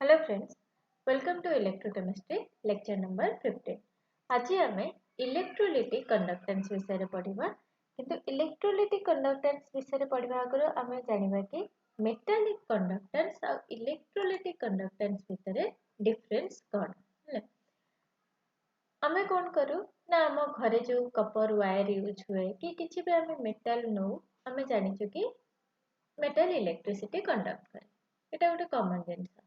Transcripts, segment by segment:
Hello friends, welcome to Electrochemistry lecture number 15. आज आम electrolytic conductance विषय पढ़ा किंतु इलेक्ट्रोलिटिक कंडक्टेंस विषय पढ़ा आगे आम जाना कि मेटालिक कंडक्टेंस और इलेक्ट्रोलिटिक कंडक्टेंस भितर डिफरेंस कौन है। आम कौन करूँ ना आम घरे जो कपर वायर यूज हुए कि किसी भी आम मेटाल नौ आम जाचु कि मेटाल इलेक्ट्रिसिटी कंडक्ट करे यहाँ गोटे कॉमन जिनस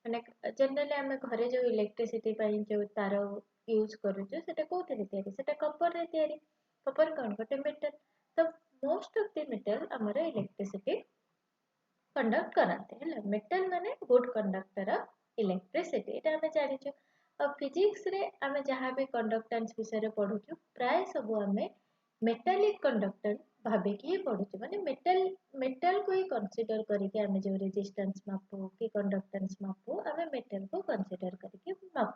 माने जनरली आम घरे जो इलेक्ट्रिसिटी जो तार यूज करूँ से कपर कपर कौन गोटे मेटल तो मोस्ट ऑफ द मेटल आमर इलेक्ट्रिसिटी कंडक्ट कराते हैं मेटल माने गुड कंडक्टर ऑफ इलेक्ट्रिसिटी ये आम जाचु और फिजिक्स रे आम जहाँ भी कंडक्टेंस विषय पढ़ुचु प्राय सब आम मेटालिक कंडक्टर भाविकी ही पढ़ुचु माने मेटल को ही कंसीडर करके आम जो रेजिस्टेंस मापू कि कंडक्टेंस मापू आम मेटल को कंसीडर करके मापू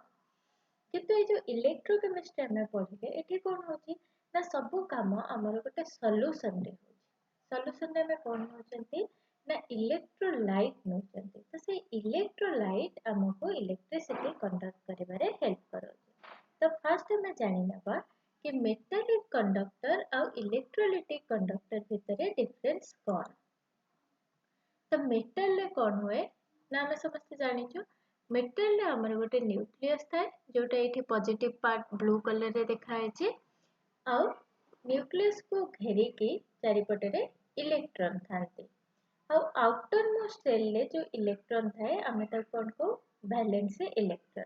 किंतु ये जो इलेक्ट्रोकेमिस्ट्री आम पढ़े ये कौन होची ना सब काम आमर गोटे सॉल्यूशन रे होची सॉल्यूशन रे आम कौन होचंती ना इलेक्ट्रोलाइट नौचंती तो से इलेक्ट्रोलाइट हमको इलेक्ट्रिसिटी कंडक्ट करिबारे हेल्प करोची। तो फर्स्ट हमें जानि नबा कि मेटालिक कंडक्टर और इलेक्ट्रोलिटिक कंडक्टर भितर डिफरेंस कौन। तो मेटल रे कौन हुए ना आम समस्त जानिछु मेटल रे हमर गोटे न्यूक्लियस थाए जोटा एठी पॉजिटिव पार्ट ब्लू कलर रे देखाए छि और न्यूक्लियस को घेरिकी चारिपटे रे इलेक्ट्रॉन थांती और आउटर मोस्ट सेल रे जो इलेक्ट्रॉन थाए आमे ताको कोन को वैलेंस इलेक्ट्रॉन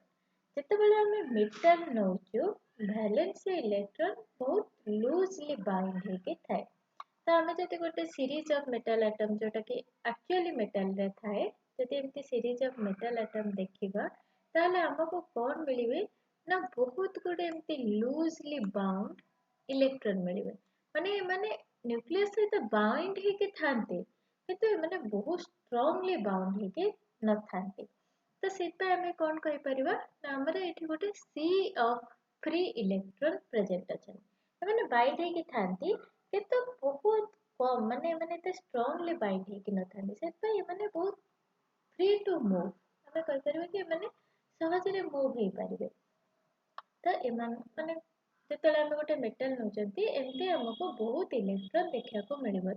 जेतेबेले आमे मेटल नौचु वैलेंस इलेक्ट्रॉन बहुत लूजली बाइंड होके थाए तो आमे जति गोटे सीरीज ऑफ मेटल एटम जोटा कि एक्चुअली मेटल रे थाए जति एमती सीरीज ऑफ मेटल एटम देखिबा ताले हमको कोन मिलिबे ना बहुत गुडे एमती लूजली बाउंड इलेक्ट्रॉन मिलिबे माने माने न्यूक्लियस सहित बाइंड होके थांते किंतु माने बहुत स्ट्रांगली बाउंड होके न थांते तो सेपा आमे कोन कहि परिबा ना हमर एठी गोटे सी ऑफ फ्री इलेक्ट्रॉन प्रेजेंट अछन माने बाइंड होके थांती किंतु बहुत कम माने माने ते स्ट्रांगली बाइंड होके न थांती सेपा ये माने बहुत फ्री टू मूव आमे कहि परिबा कि माने सहजरे मूव होई परिबे तो एमान माने जेतेले आमे गोटे मेटल नउचंती एमती हमको बहुत इलेक्ट्रॉन देखा को मिलिबो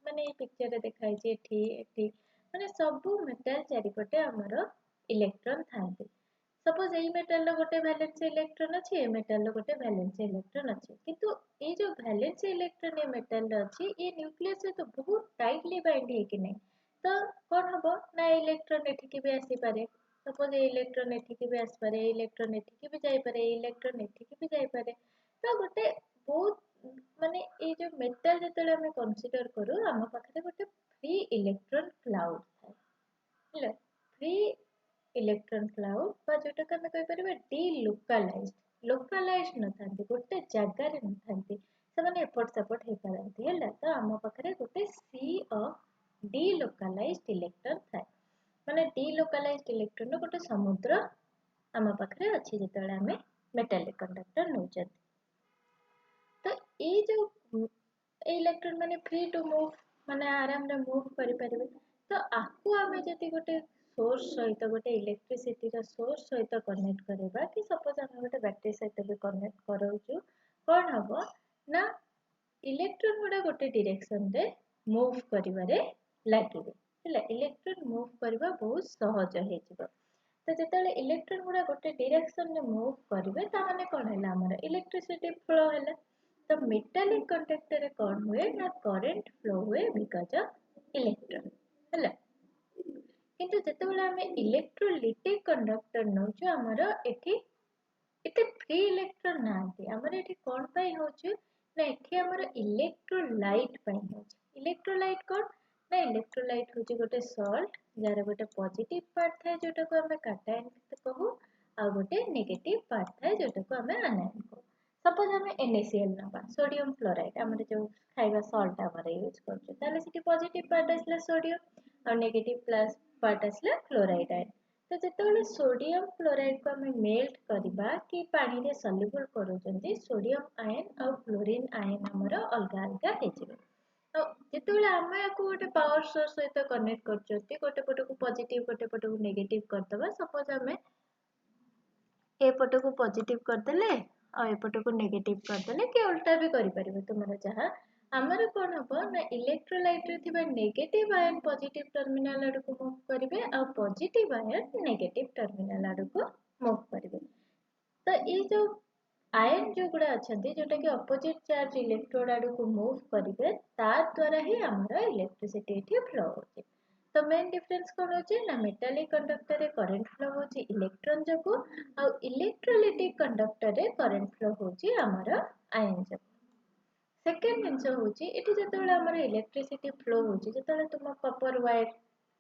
माने ये पिक्चर रे देखाई छि एठी एठी माने सब मेटल चारिपटे हमर इलेक्ट्रॉन थांती सपोज एई मेटल रो गोटे वैलेंस इलेक्ट्रॉन अछि ए मेटल रो गोटे वैलेंस इलेक्ट्रॉन अछि किंतु ए जो वैलेंस इलेक्ट्रॉन ए मेटल रो अछि ए न्यूक्लियस से तो बहुत टाइटली बाइंड हे कि नै तो कोन हबो ना इलेक्ट्रॉन एठी के भी आसी पारे सपोज ए इलेक्ट्रॉन एठी के भी आसी पारे इलेक्ट्रॉन एठी के भी जाई पारे इलेक्ट्रॉन एठी के भी जाई पारे तो गोटे बहुत माने ए जो मेटल जेतेले हम कंसीडर करू हम पाखरे गोटे फ्री इलेक्ट्रॉन क्लाउड थाए हेलो फ्री इलेक्ट्रॉन क्लाउड बा जोटा के हम कहि परबे लोकलाइज्ड न थांती गोटे जगह रे न थांती से माने एपट सेपट हे पारंती हैला तो हम पाखरे गोटे सी ऑफ डीलोकलाइज्ड इलेक्ट्रॉन थाए माने डीलोकलाइज्ड इलेक्ट्रॉन गोटे समुद्र हम पाखरे अछि जेतेले हम मेटालिक कंडक्टर नउचत तो ये जो इलेक्ट्रॉन माने फ्री टू मूव माने आराम रे मूव करि परिबे तो आकु आमे जति गोटे सोर्स सहित गोटे इलेक्ट्रिसिटी रो सोर्स सहित कनेक्ट करबा कि सपोज आमे गोटे बैटरी सहित भी कनेक्ट करौछु कोन हबो ना इलेक्ट्रॉन गुडा गोटे डायरेक्शन रे मूव करिवारे लागिबे हैला इलेक्ट्रॉन मूव करबा बहुत सहज हे जिवो तो जेतेले इलेक्ट्रॉन गुडा गोटे डायरेक्शन रे मूव करिवे ता माने कोन हैला हमर इलेक्ट्रिसिटी फ्लो हैला तो मेटालिक कंडक्टर रे कोन हुए ना करंट फ्लो हुए बिकॉज ऑफ इलेक्ट्रॉन हैला किंतु जेतेबेले हमें इलेक्ट्रोलिटिक कंडक्टर नउछु हमर एठी एते फ्री इलेक्ट्रॉन नांती हमर एठी कोन पई होछु ना एठी हमर इलेक्ट्रोलाइट पई होछु इलेक्ट्रोलाइट कोन ना इलेक्ट्रोलाइट होछु गोटे सॉल्ट जार गोटे पॉजिटिव पार्ट थाए जोटा को हमें कैटायन कहू आ गोटे नेगेटिव पार्ट थाए जोटा को हमें आनायन कहू सपोज हमें NaCl नबा सोडियम क्लोराइड हमर जो खाइबा सॉल्ट हमर यूज करछु ताले सिटी पॉजिटिव पार्ट आसला सोडियम और नेगेटिव प्लस पार्ट आसला क्लोराइड आयन तो जेतेबेले सोडियम क्लोराइड को हमें मेल्ट करबा कि पानी रे सॉल्युबल करूचंती सोडियम आयन और क्लोरीन आयन हमर अलगा अलगा हे जिवे जितेबाला आम या गोटे पावर सोर्स सहित कनेक्ट कर गोटे पट को पॉजिटिव गोटे पट को नेगेटिव करदे सपोज आम एपट को पॉजिटिव करदेले एपट को नेगेटिव करदेले कि उल्टा भी करें तुम जहाँ आमर कौन हम ना इलेक्ट्रोलाइट रे नेगेटिव आयन पॉजिटिव टर्मिनल आड़ को मूव करेंगे आ पॉजिटिव आयन नेगेटिव टर्मिनल आड़ को मूव करेंगे। तो ये जो आयन जो गुड़ा अच्छा जोटा कि अपोजिट चार्ज इलेक्ट्रोड आड़ को मूव करेंगे द्वारा ही आमर इलेक्ट्रिसिटी फ्लो होचे। तो मेन डिफरेंस कौन होचे ना मेटालिक कंडक्टर रे करंट फ्लो होची इलेक्ट्रॉन जको आ इलेक्ट्रोलाइटिक कंडक्टर रे करंट फ्लो होची आमर आयन जको। सेकेंड जिनस होची एठी जतबेले आमर इलेक्ट्रिसिटी फ्लो होची जतबेले तुम कॉपर वायर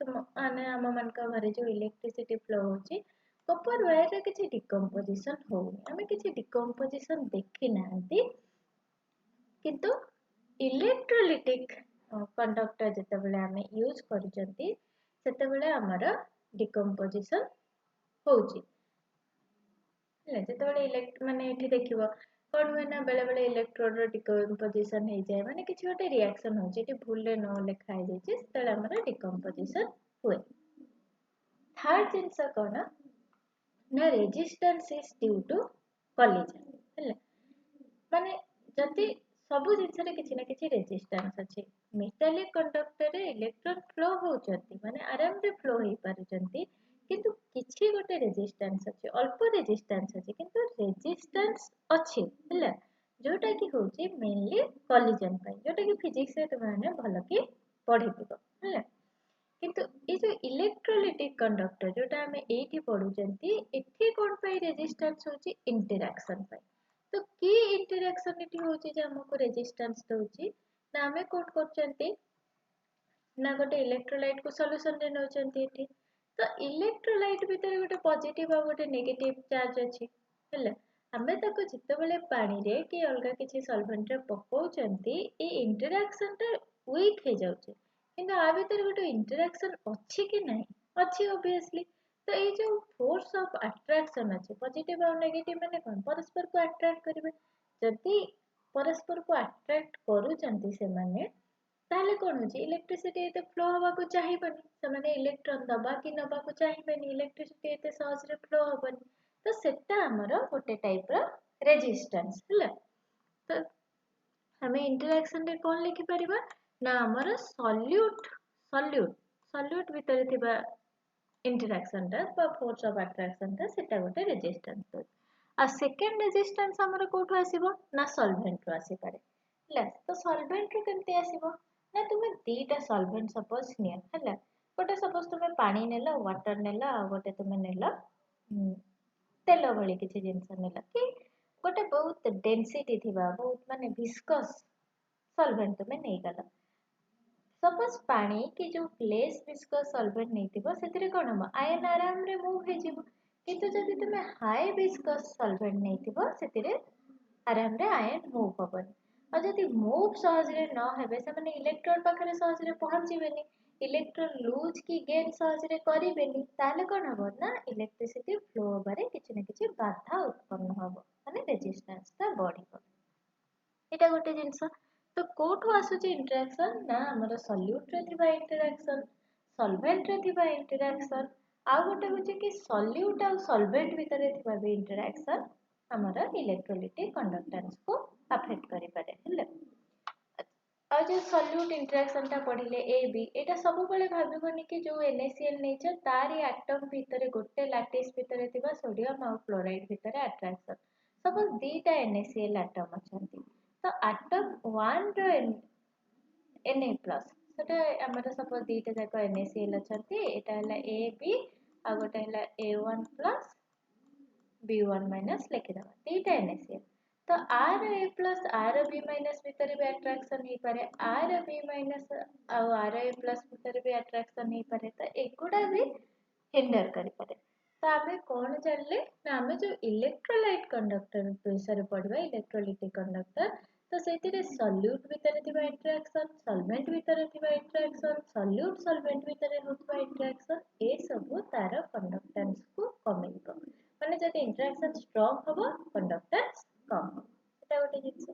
तुम माने आम मानका घरे जो इलेक्ट्रिसिटी फ्लो होची कॉपर वायर रे किछि डिकम्पोजिशन होउनी आमे किछि डिकम्पोजिशन देखि नांती किंतु इलेक्ट्रोलाइटिक कंडक्टर जितेबाला आम यूज करजंती सेतेबाला आमर डिकम्पोजिशन होउची जितेबाला इलेक्ट माने एठी देखिबो कौन हुए ना बेले बेले इलेक्ट्रोड रो डिकम्पोजिशन हो जाए माने किछि गोटे रिएक्शन होची एठी भूल रे न लिखा है जेछि सेतेबाला आमर डिकम्पोजिशन हुए। थर्ड जिंस कोन ना resistance is due to collision हैला माने जति सबु जिनस रे किछि ना किछि रेजिस्टेंस अछि मेटालिक कंडक्टर रे इलेक्ट्रॉन फ्लो होउचंती माने आराम रे फ्लो होई पारुचंती किंतु किछि गोटे रेजिस्टेंस अछि अल्प रेजिस्टेंस अछि किंतु रेजिस्टेंस अछि हैला जोटा कि होची मेनली कोलिजन पाई जोटा कि फिजिक्स रे तुमाने भलो कि पढिथिबो हैला किंतु ये जो इलेक्ट्रोलाइटिक कंडक्टर जोटा हमें एठी पढुचंती एठी कोन पाई रेजिस्टेंस होची इंटरैक्शन पाई। तो की इंटरैक्शन एठी होची जे हमको रेजिस्टेंस दोची ना हमें कोन करचंती ना गोटे इलेक्ट्रोलाइट को सॉल्यूशन रे नउचंती एठी तो इलेक्ट्रोलाइट भीतर गोटे पॉजिटिव और गोटे नेगेटिव चार्ज अछि हैला हमें ताको जितेबाला पानी रे कि अलगा किछि सॉल्वेंट रे पकाउचंती ए इंटरैक्शन टा वीक हे जाउचे किंतु आ भीतर गोटे इंटरैक्शन अछि कि नहीं अछि ऑब्वियसली। तो ये जो फोर्स ऑफ अट्रैक्शन अछि पॉजिटिव और नेगेटिव माने कोन परस्पर को अट्रैक्ट करिवे जदि परस्पर को अट्रैक्ट करूचंती से माने ताले कोन होची इलेक्ट्रिसिटी एते फ्लो हवा को चाहिबनी से माने इलेक्ट्रॉन दबा कि नबा को चाहिबनी इलेक्ट्रिसिटी एते सहज रे फ्लो हबनी तो सेटा हमर गोटे टाइप रो रेजिस्टेंस हैला। तो हमें इंटरैक्शन रे कोन लिखि परिबा ना हमर सॉल्यूट भीतर थिबा इंटरैक्शन टा फोर्स ऑफ अट्रैक्शन टा सेटा गोटे रेजिस्टेंस हो आ सेकंड रेजिस्टेंस हमर कोठो आसीबो ना सॉल्वेंट रो आसी पारे हैला तो सॉल्वेंट रो केमते आसीबो ना तुमे दीटा सॉल्वेंट सपोज निया हैला गोटे सपोज तुमे पानी नेला वाटर नेला आ गोटे तुमे नेला तेल भली किछि जिंस नेला कि गोटे बहुत डेंसिटी थिबा बहुत माने विस्कस सॉल्वेंट तुमे नै गला सपोज पानी कि जो लेस विस्कस सॉल्वेंट नहीं थिबो सेतिरे कोन हम आयन आराम रे मूव हे जिवो किंतु जदि तुमे हाई विस्कस सॉल्वेंट नहीं थिबो सेतिरे आराम रे आयन मूव हबन और जदि मूव सहज रे न हेबे से माने इलेक्ट्रॉन पाखरे सहज रे पहुंचीबेनी इलेक्ट्रॉन लूज की गेन सहज रे करिबेनी ताले कोन हबो ना इलेक्ट्रिसिटी फ्लो होबारे किछि न किछि बाधा उत्पन्न हबो माने रेजिस्टेंस ता बढ़िबो एटा गोटे जिंस। तो कोठो आसुची इंटरैक्शन ना हमर सॉल्यूट रे थिबा इंटरैक्शन सॉल्वेंट रे थिबा इंटरैक्शन आ गोटे होची कि सॉल्यूट आ सॉल्वेंट भीतर थिबा भी इंटरैक्शन हमर इलेक्ट्रोलाइटिक कंडक्टेंस को अफेक्ट करि पारे हैले आ जो सॉल्यूट इंटरैक्शन ता पढिले ए बी एटा सब बेले भाबिबोनी कि जो NaCl नेचर तारी एटम भीतर गोटे लैटिस भीतर थिबा सोडियम आ क्लोराइड भीतर अट्रैक्शन सपोज दीटा NaCl एटम अछंती तो एटम 1 रो Na प्लस सेटा हमर सपोज दीटा जाक NaCl अछंती एटा हला AB आ गोटे हला A1 प्लस B1 माइनस लिखि दबा दीटा NaCl तो R A plus R B minus भीतर भी अट्रैक्शन ही पारे R B माइनस और R A प्लस भीतर भी अट्रैक्शन ही पारे तो एगुडा भी हिंडर करि पारे। तो आमे कोन जानले ना आमे जो इलेक्ट्रोलाइट कंडक्टर विषय पढबा इलेक्ट्रोलाइटिक कंडक्टर तो सेतिरे सॉल्यूट भीतर थिबा इंटरैक्शन सॉल्वेंट भीतर थिबा इंटरैक्शन सॉल्यूट सॉल्वेंट भीतर होतबा इंटरैक्शन ए सब तार कंडक्टेंस को कमेइबो माने जदि इंटरैक्शन स्ट्रांग हबो कंडक्टेंस कम हो एटा गोटे जिंस।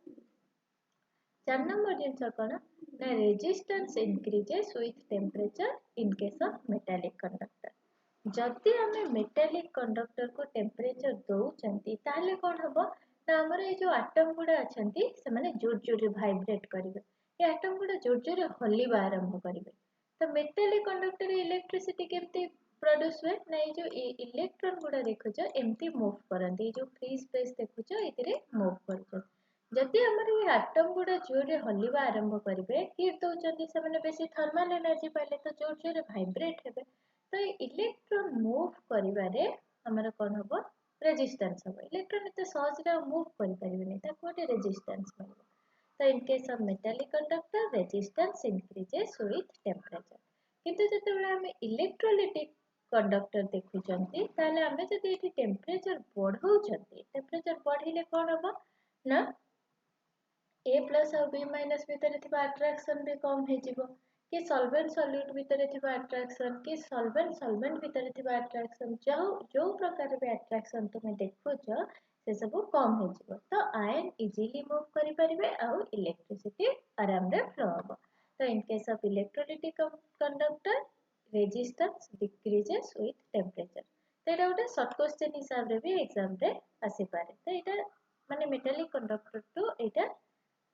4 नंबर जिंस कोन ना resistance increases with temperature in case of metallic conductor जदि आम मेटालिक कंडक्टर को टेम्परेचर दौरान ताहले कौन हम ना आमर ये जो आटम गुड़ा अच्छा से जोर जोर भाइब्रेट करेंगे ये आटम गुड़ा जोर जोर हल्ला आरंभ करेंगे तो मेटालिक कंडक्टर इलेक्ट्रिसिटी केमती प्रोड्यूस हुए ना ये जो इलेक्ट्रॉन गुड़ा देखुच एमती मूव करते जो फ्री स्पेस देखुच ये मूव कर जदि आमर ये आटम गुड़ा जोर हल्ला आरंभ करेंगे हिट दौरान से बेसी थर्माल एनर्जी पाइले तो जोर जोर भाइब्रेट हे तो इलेक्ट्रॉन मूव करिवारे हमर कोन हबो रेजिस्टेंस हबो इलेक्ट्रॉन एते सहज मूव करि परिबेनी ताको गोटे रेजिस्टेंस मिलबो तो in case of metallic conductor resistance increases with temperature किंतु जेतेबेले हम इलेक्ट्रोलाइटिक कंडक्टर देखुचंती ताले हम जदि एठी टेम्परेचर बढ़ौचंती टेम्परेचर बढ़िले कोन हबो ना ए प्लस और बी माइनस भितर थिबा अट्रैक्शन भी कम हे जिवो कि सॉल्वेंट सॉल्यूट भितर थिबा अट्रैक्शन कि सॉल्वेंट सॉल्वेंट भितर थिबा अट्रैक्शन जो प्रकार बे अट्रैक्शन तुमे देखुछ से सब कम हो जिवो तो आयन इजीली मूव करि परिबे और इलेक्ट्रिसिटी आराम रे फ्लो हो तो in case of electrolytic conductor resistance decreases with temperature तो एटा गोटे शॉर्ट क्वेश्चन हिसाब रे भी एग्जाम रे आसी पारे तो एटा माने metallic conductor to Etah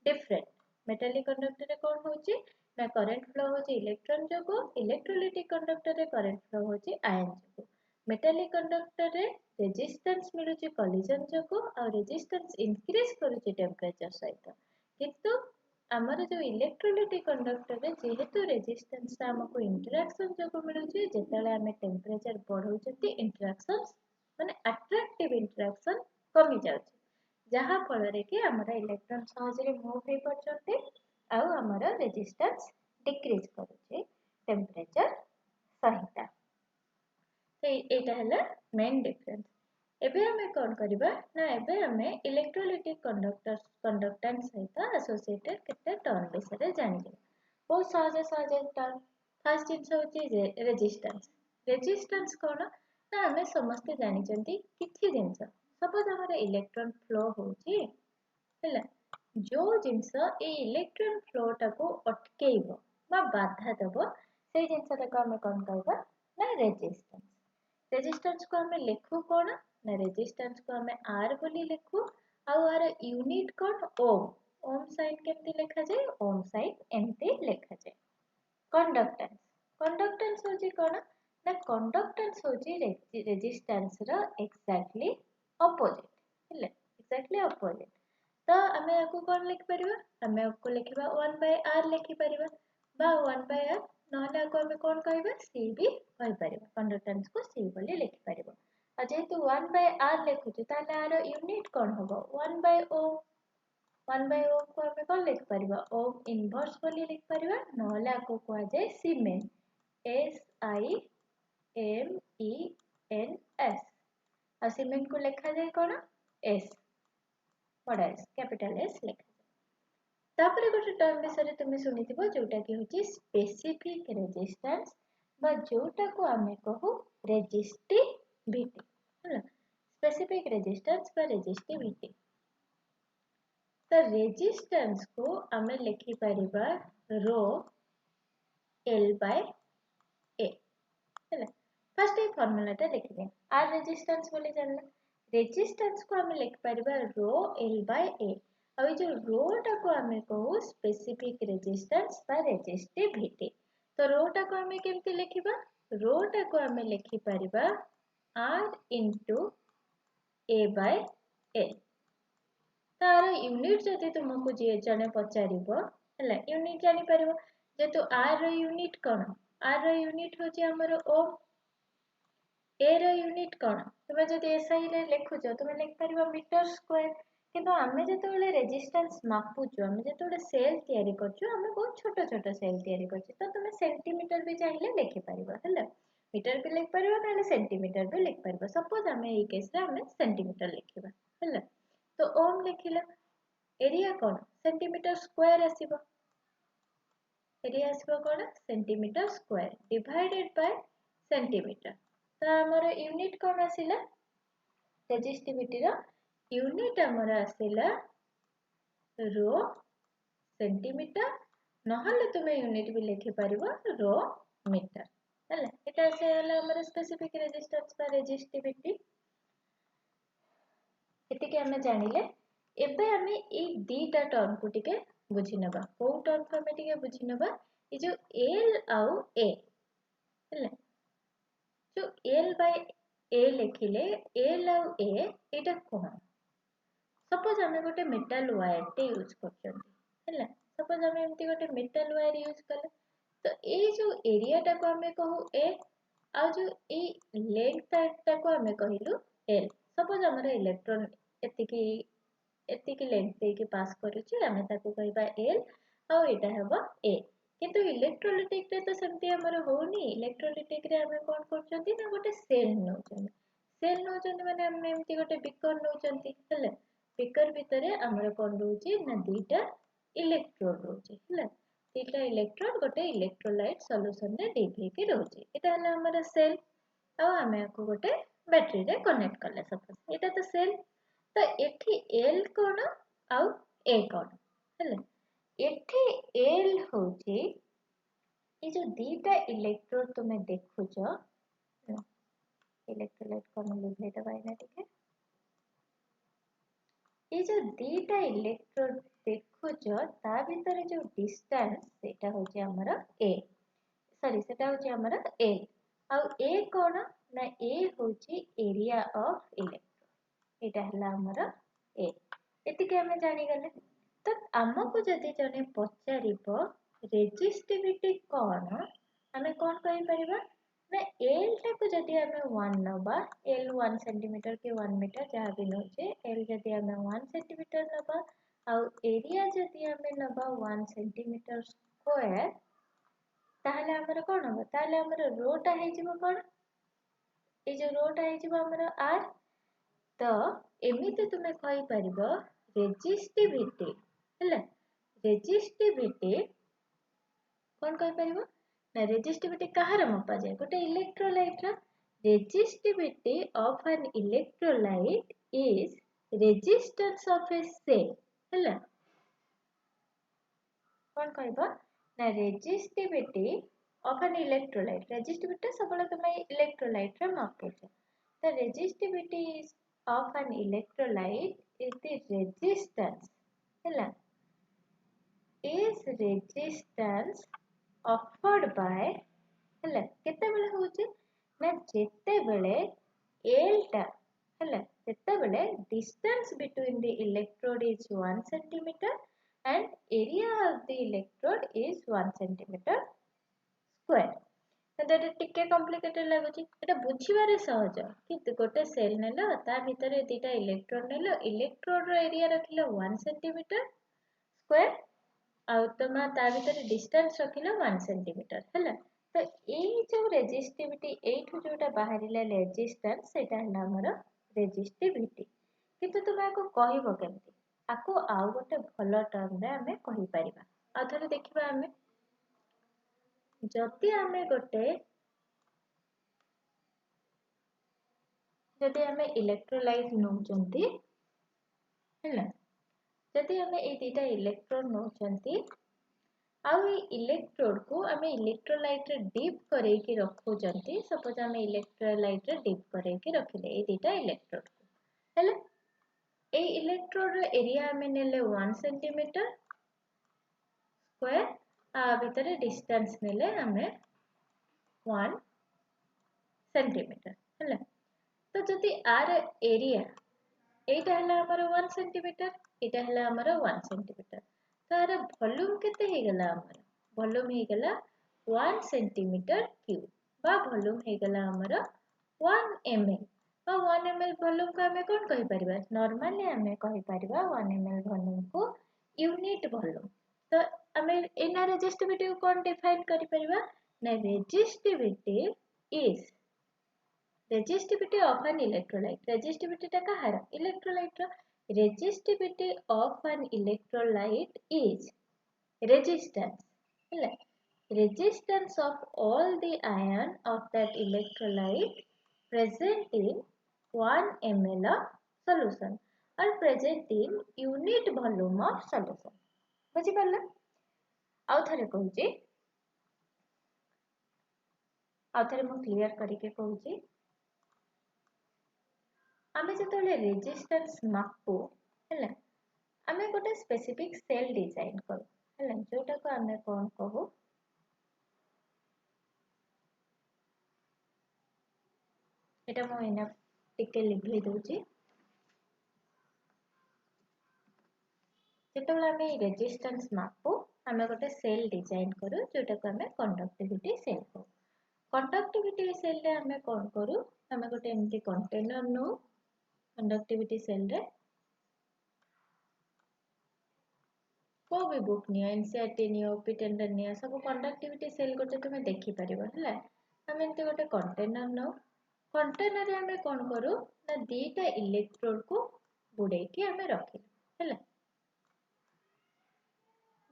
different metallic conductor रे कोन होची ना करंट फ्लो होची इलेक्ट्रॉन जोगो इलेक्ट्रोलाइटिक कंडक्टर रे करंट फ्लो होची आयन जोगो मेटालिक कंडक्टर रे रेजिस्टेंस मिलुची कोलिजन जोगो और रेजिस्टेंस इंक्रीज करूची टेम्परेचर सहित किंतु हमर जो इलेक्ट्रोलाइटिक कंडक्टर रे जेहेतु रेजिस्टेंस हमको इंटरेक्शन जोगो मिलुची जेतेले हमें टेम्परेचर बढ़ौचती इंटरेक्शंस माने अट्रैक्टिव इंटरेक्शन कमी जाउची जहा फल रे कि हमरा इलेक्ट्रॉन सहजरे मूव हे परचते आउ हमरा रेजिस्टेंस डिक्रीज करूचे टेम्परेचर सहित तो एटा हला मेन डिफरेंस एबे हमें कोन करबा ना एबे हमें इलेक्ट्रोलाइटिक कंडक्टेंस सहित एसोसिएटेड केते टर्म विषय जानिबे बहुत सहज सहज टर्म फर्स्ट जिंस होची रेजिस्टेंस कोन ना हमें समस्त जानि चंती किछि जिंस सपोज हमर इलेक्ट्रॉन फ्लो होची हला जो जिंस ए इलेक्ट्रॉन फ्लो टाको अटकेइबो बा बाधा देबो से जिंस टाको हमें कोन कहबा ना रेजिस्टेंस को हमें लिखु कोन ना रेजिस्टेंस को हमें आर बोली लिखु आउ आर यूनिट कोन ओम ओम साइन केमती लिखा जाए ओम साइन एमती लिखा जाए कंडक्टेंस होची कोन ना कंडक्टेंस होची रेजिस्टेंस रो एक्जेक्टली ऑपोजिट हेले एक्जेक्टली ऑपोजिट तो हमें आपको कौन लिख परिबा हमें आपको लिखिबा 1/r लिखि परिबा बा 1/r नहले आपको हमें कौन कहबा c भी कहि परिबा कंडक्टेंस को c बोली लिखि परिबा आ जेतु 1/r लिखुछु ताले आर यूनिट कौन होबो 1/ohm 1/ohm को हमें कौन लिख परिबा ओम इनवर्स बोली लिख परिबा नहले आपको कहा जाए सीमेन SIMENS आ सीमेन को लिखा जाए कौन S बड़ा S कैपिटल S लिखा तापर गोटे टर्म विषय तुम शुणिथिबो जोटा कि होची स्पेसिफिक रेजिस्टेंस बा जोटा को हमें कहू रेजिस्टिविटी होला स्पेसिफिक रेजिस्टेंस बा रेजिस्टिविटी तो रेजिस्टेंस को हमें लिखि परिबा रो L by A होला फर्स्ट ये फार्मूलाटा लिखिबे आर रेजिस्टेंस बोले जानला रेजिस्टेंस को हमें लिख परिबा रो L by A अब जो रो टा को हमें कहू स्पेसिफिक रेजिस्टेंस बा रेजिस्टिविटी तो रो टा को हमें केमती लिखिबा रो टा को हमें लिखि परिबा R into A by L तार यूनिट जदि तुमको जे जने पचारिबो हला यूनिट जानि परिबो जेतु R रो यूनिट कोन R रो यूनिट होची हमर ओम A रो यूनिट कोन तुमे जदि SI रे लिखुछ तुमे लिख परिबो मीटर स्क्वायर किंतु आमे जेतोले रेजिस्टेंस मापुछु आमे जेतोले सेल तयारी करछु आमे बहुत छोट छोट सेल तयारी करछु तो तुमे सेंटीमीटर भी चाहिले लिखि परिबो हला मीटर भी लिख परिबो नाले सेंटीमीटर भी लिख परिबो सपोज आमे ए केस रे आमे सेंटीमीटर लिखिबा हला तो ओम लिखिला एरिया कोन सेंटीमीटर स्क्वायर आसीबो एरिया आसीबो कोन centimetre square divided by centimetre तो हमर यूनिट कोन आसीला रेजिस्टिविटी रो यूनिट हमर आसीला रो सेंटीमीटर नहले तुमे यूनिट भी लिखि पारिबो रो मीटर हला एटा से हला हमर स्पेसिफिक रेजिस्टेंस बा रेजिस्टिविटी एतिके हमें जानिले एबे हमें ए दीटा टर्म को टिके बुझी नबा को टर्म को हमें टिके बुझी नबा ए जो l आउ a हला जो l बाय a लिखिले l आउ a एटा कोन सपोज हमें गोटे मेटल वायर टे यूज करछंती हला सपोज हमें एमती गोटे मेटल वायर यूज कले तो ए जो एरिया टा को हमें कहू a आ जो ए लेंथ टा को हमें कहिलु l सपोज हमर इलेक्ट्रॉन एतिकी लेंथ दे के पास करूची हमें ताको कहबा l आ एटा हेबा a किंतु इलेक्ट्रोलाइटिक रे तो सेमती हमर होनी इलेक्ट्रोलाइटिक रे हमें कोन करछंती ना गोटे सेल नोचंती माने हम एमती गोटे बीकर नोचंती हले बीकर भितरे हमर कोन रहउची ना दीटा इलेक्ट्रोड रहउची हले दीटा इलेक्ट्रोड गोटे इलेक्ट्रोलाइट सॉल्यूशन रे डिप हेके रहउची एटा हला हमर सेल आ हमें को गोटे बैटरी रे कनेक्ट करले सपोज एटा तो सेल तो एठी l कोन आउ a कोन हले एठी l होची ये जो दीटा इलेक्ट्रोड तुमे देखुछ इलेक्ट्रोलाइट कोन लिखले त बाइना ठीक ये जो दीटा इलेक्ट्रोड देखुछ ता भीतर जो डिस्टेंस सेटा होची हमर a सॉरी सेटा होची हमर l आउ a कोन ना a होची एरिया ऑफ इलेक्ट्रोड एटा हला हमर a एतिके हमें जानि गले तो हमको जदि जने पचारिबो रेजिस्टिविटी कोन हमें कोन कहि परिबा ना l टा को जदि हमें 1 नबा l 1 सेंटीमीटर के 1 मीटर जहाँ भी नोचे l जदि हमें 1 सेंटीमीटर नबा आउ एरिया जदि हमें नबा 1 सेंटीमीटर स्क्वायर ताहले हमर कोन हो ताहले हमर रो टा हे जिवो कोन ए जो रो टा हे जिवो हमर r तो एमिते तुमे कहि परिबो रेजिस्टिविटी हला रेजिस्टिविटी कोन कहि परिबो ना रेजिस्टिविटी कहार मपा जाए गोटे इलेक्ट्रोलाइट रा resistivity of an electrolyte is resistance of a cell हला कोन कहबा ना resistivity of an electrolyte resistivity सबले तुमे इलेक्ट्रोलाइट रा मापुछ the resistivity is of an electrolyte is the resistance hela is resistance offered by hela kete bele hoche na jette bele l ta hela jette bele distance between the electrode is 1 centimeter and area of the electrode is 1 centimeter square तो टिके complicated लागुची एटा बुझिबारे सहज कि गोटे cell नेलो ता भितरे दीटा electrode नेलो electrode रो area रखिलो 1 centimetre square आ तमा ता भितरे डिस्टेंस रखिलो 1 सेंटीमीटर हला तो एई जो रेजिस्टिविटी एठु जोटा बाहरिला रेजिस्टेंस सेटा हला हमर रेजिस्टिविटी किंतु तुमे को कहिबो केमती आको आउ गोटे भलो टर्म रे हमें कहि परिबा आ थरे देखिबा हमें जति हमें गोटे जति हमें इलेक्ट्रोलाइट नौचंती हैला जति हमें ए दीटा इलेक्ट्रोड नौचंती आउ ए इलेक्ट्रोड को हमें इलेक्ट्रोलाइट रे डिप करे के रखो जंती सपोज हमें इलेक्ट्रोलाइट रे डिप करे के रखिले ए दीटा इलेक्ट्रोड को हैला ए इलेक्ट्रोड रो एरिया हमें नेले 1 सेंटीमीटर स्क्वायर आ भीतर डिस्टेंस नेले हमें 1 सेंटीमीटर हैला तो जदि आर एरिया एटा हला हमर 1 सेंटीमीटर एटा हला हमर 1 सेंटीमीटर तो आर वॉल्यूम केते हे गला हमर वॉल्यूम हे गला 1 सेंटीमीटर क्यूब बा वॉल्यूम हे गला हमर 1 ml बा 1 ml वॉल्यूम को हमें कोन कहि परिबा नॉर्मली हमें कहि परिबा 1 ml वॉल्यूम को यूनिट वॉल्यूम तो हमें इना रेजिस्टिविटी को कोन डिफाइन करि परिबा ना resistivity is resistivity of an electrolyte resistivity ta kahara electrolyte ra resistivity of an electrolyte is resistance hela resistance of all the ion of that electrolyte present in 1 ml of solution or present in unit volume of solution बुझी परला आउ थरे कहूची आउ थरे मु clear करके कहूची आमे जतले resistance मापू हैला आमे गोटे स्पेसिफिक सेल डिजाइन करू हैला जोटा को आमे कोन कहू एटा मो एना टिके लिखि दोची जेतबेला आमे रेजिस्टेंस मापू आमे गोटे सेल डिजाइन करू जोटा को आमे कंडक्टिविटी सेल कहू कंडक्टिविटी सेल रे आमे कोन करू आमे गोटे एमती कंटेनर नो कंडक्टिविटी सेल रे को भी बुक नियो एनसीईआरटी नियो ओपीटेंडर नियो सब कंडक्टिविटी सेल गोटे तुमे देखि परिबो हला आमे एमती गोटे कंटेनर नो कंटेनर रे आमे कोन करू ना दीटा इलेक्ट्रोड को बुडे के आमे रखिलु हला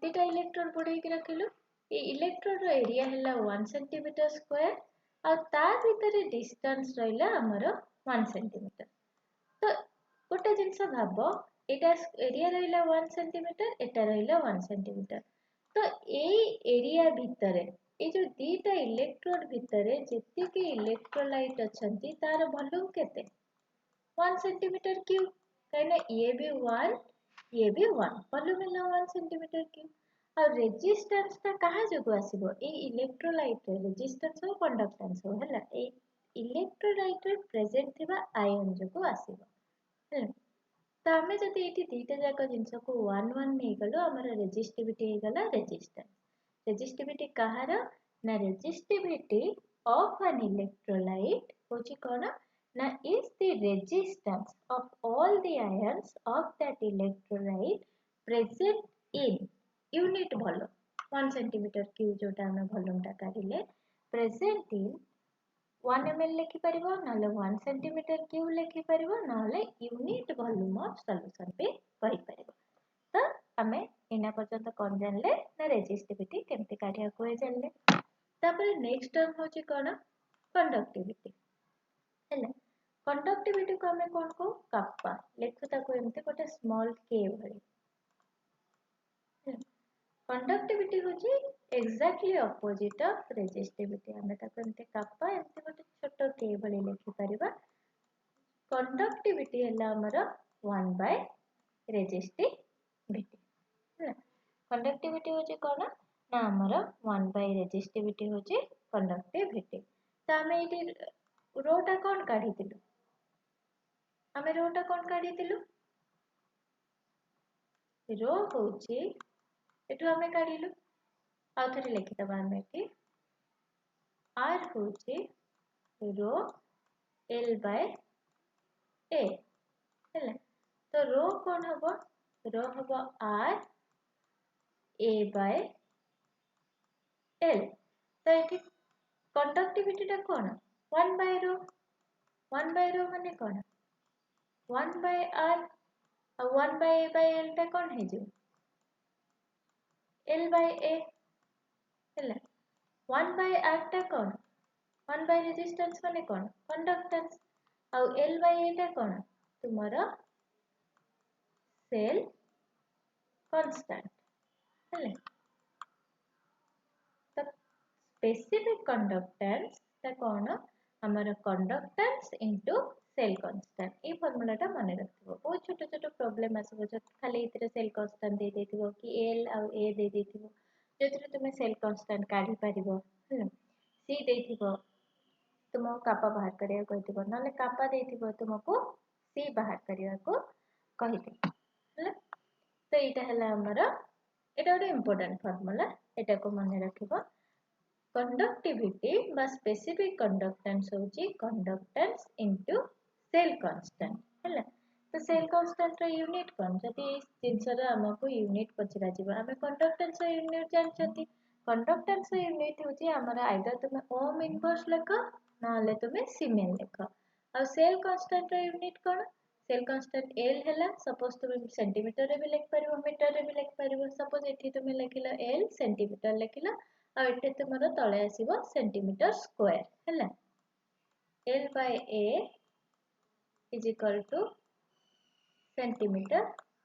दीटा इलेक्ट्रोड बुडे के रखिलु ए इलेक्ट्रोड रो एरिया हला 1 सेंटीमीटर स्क्वायर आ ता भीतर डिस्टेंस रहिला हमर 1 सेंटीमीटर तो गोटे जिनस भाबो एटा एरिया रहिला 1 सेंटीमीटर एटा रहिला 1 सेंटीमीटर तो एई एरिया भितरे ए जो दीटा इलेक्ट्रोड भितरे जेति के इलेक्ट्रोलाइट अछंती तार वॉल्यूम केते 1 सेंटीमीटर क्यूब कहना ये भी 1 ये भी 1 वॉल्यूम है 1 सेंटीमीटर क्यूब और रेजिस्टेंस ता कहा जगो आसीबो ए इलेक्ट्रोलाइट रे रेजिस्टेंस और कंडक्टेंस हो हला ए इलेक्ट्रोलाइट रे प्रेजेंट थिबा आयन जगो आसीबो तो आमे जति एठी दीटा जाक जिंस को 1 1 नै गलो हमर रेजिस्टिविटी हे गला रेजिस्टिविटी कहार ना रेजिस्टिविटी ऑफ एन इलेक्ट्रोलाइट होची कोन ना is the resistance of all the ions of that electrolyte present in unit volume 1 centimeter cube जोटा हमें वॉल्यूम टा काढिले present in 1 ml लिखि परिबो नले 1 सेंटीमीटर क्यूब लिखि परिबो नले यूनिट वॉल्यूम ऑफ सॉल्यूशन पे कहि परिबो तो हमें इना पर्यंत कोन जानले ना रेजिस्टिविटी केमते काढिया को जानले तापर नेक्स्ट टर्म होची कोन कंडक्टिविटी हैला कंडक्टिविटी को हमें कोन को कप्पा लेखु ताको एमते गोटे स्मॉल के भली कंडक्टिविटी होची एक्जेक्टली ऑपोजिट ऑफ रेजिस्टिविटी हमें ताको एमते कप्पा एमते गोटे छोटो के भली लिखि परिबा कंडक्टिविटी हला हमर 1 बाय रेजिस्टिविटी हैला कंडक्टिविटी होची कोन ना हमर 1 बाय रेजिस्टिविटी होची कंडक्टिविटी तो हमें एटी रोटा कोन काढी दिलु हमें रोटा कोन काढी दिलु रो होची एठु हमें काढिलु आ थरे लिखि दबा हमें कि r होची रो l बाय a हैला तो रो कोन हबो रो हबो r a बाय l तो एठी कंडक्टिविटी टा कोन 1 बाय रो माने कोन 1 बाय r और 1 बाय a बाय l टा कोन हे जो l बाय a हैला 1 बाय r टा कोन 1 बाय रेजिस्टेंस माने कोन कंडक्टेंस और l बाय a टा कोन तुम्हारा सेल कांस्टेंट हैला तो स्पेसिफिक कंडक्टेंस ता कोन हमर कंडक्टेंस इनटू सेल कांस्टेंट ए फार्मूला टा माने रखिबो बहुत छोटो छोटो प्रॉब्लम आसबो जो खाली इतरे सेल कांस्टेंट दे देथिबो कि l और a दे देथिबो जेतरे तुमे सेल कांस्टेंट काढी परिबो c देथिबो तुमको कापा बाहर करिया कहथिबो नले कापा देथिबो तुमको c बाहर करिया को कहिते हला तो एटा हला हमर एटा ଗୋଟେ इंपोर्टेंट फार्मूला एटा को माने रखिबो कंडक्टिविटी बा स्पेसिफिक कंडक्टेंस होची कंडक्टेंस इनटू सेल कांस्टेंट हला तो सेल कांस्टेंट रो यूनिट कोन जति जिंसर हमको यूनिट पचरा जीवा हमें कंडक्टेंस रो यूनिट जानछंती कंडक्टेंस रो यूनिट होची हमरा आइदर तुमे ओम इनवर्स लेख नाले तुमे सीमेन लेख और सेल कांस्टेंट रो यूनिट कोन सेल कांस्टेंट l हैला सपोज तुमे सेंटीमीटर रे भी लिख परिबो मीटर रे भी लिख परिबो सपोज एठी तुमे लिखिलो l सेंटीमीटर लिखिलो आ एठी तुमरो तळे आसीबो सेंटीमीटर स्क्वायर हैला l by a is equal to centimeter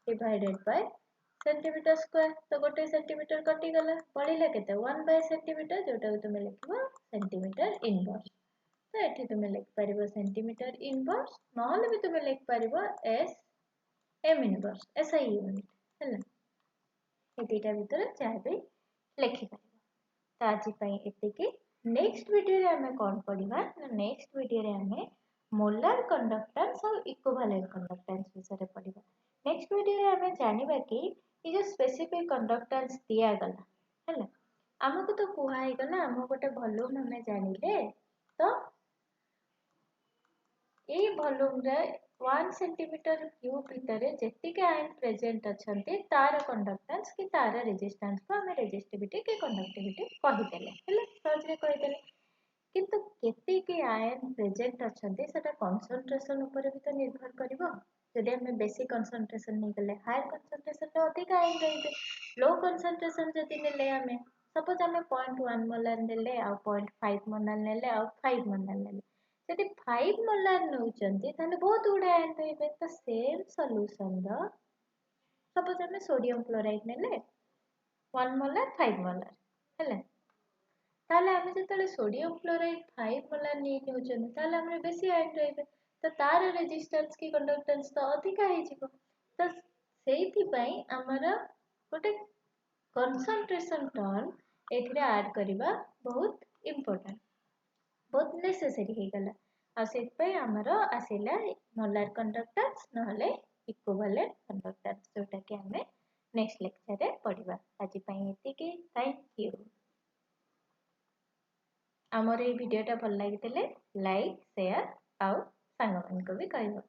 divided by centimetre square तो गोटे सेंटीमीटर कटिगला बढ़ला के 1/सेंटीमीटर जोटा तुम लिख सेंटीमीटर इनवर्स तो ये तुम लिखिपर सेंटीमीटर इनवर्स ना भी तुम लिखिपर S M inverse SI unit है ये दुटा भितर जहाँ भी लिखिपर तो आज ये नेक्स्ट वीडियो आम कौन पढ़ा नेक्स्ट वीडियो आम मोलार कंडक्टेंस और इक्विवेलेंट कंडक्टेंस विषय पढ़ा नेक्स्ट वीडियो आम जाना कि ये जो स्पेसिफिक कंडक्टेंस दिगला है आमको तो कहगला आम गोटे वॉल्यूम आम जानिले तो ये वॉल्यूम रे 1 सेंटीमीटर क्यूब भितर जेतिक आयन प्रेजेंट अच्छे तार कंडक्टेंस कि तार रेजिस्टेंस को आम रेजिस्टिविटी कि कंडक्टिविटी कहीदेले सहजरे कहीदेले किंतु केतिकी आयन प्रेजेंट अच्छे सेटा कंसंट्रेशन उपर भी तो निर्भर करिवो जदि आम बेसी कंसंट्रेशन नहीं गले हायर कंसंट्रेशन रे अधिक आयन रहिबे लो कंसंट्रेशन जदि नेले आम सपोज आम 0.1 मोलार नेले आ 0.5 मोलार नेले आ 5 मोलार नेले जदि 5 मोलार नौचंती ताले बहुत गुडा आयन रहिबे तो सेम सॉल्यूशन रो सपोज आम सोडियम क्लोराइड नेले 1 मोलार 5 मोलार हैले ताले आम जो सोडियम क्लोराइड 5 मोलार नहीं नौचंती ताले आम बेसी आयन रहिबे तो तार रेजिस्टेंस की कंडक्टेंस तो अधिक हो तो से आमर गोटे कंसंट्रेशन टर्म एथिरे ऐड करबा बहुत इम्पोर्टेंट बहुत नेसेसरी हो गला आमर आसिला मोलार कंडक्टेंस नहले इक्विवेलेंट कंडक्टेंस जोटा कि आम नेक्स्ट लेक्चर रे पढ़ा आज ये थैंक यू आमर ये वीडियोटा भल लगी लाइक शेयर आउ सांग मान को भी कहब।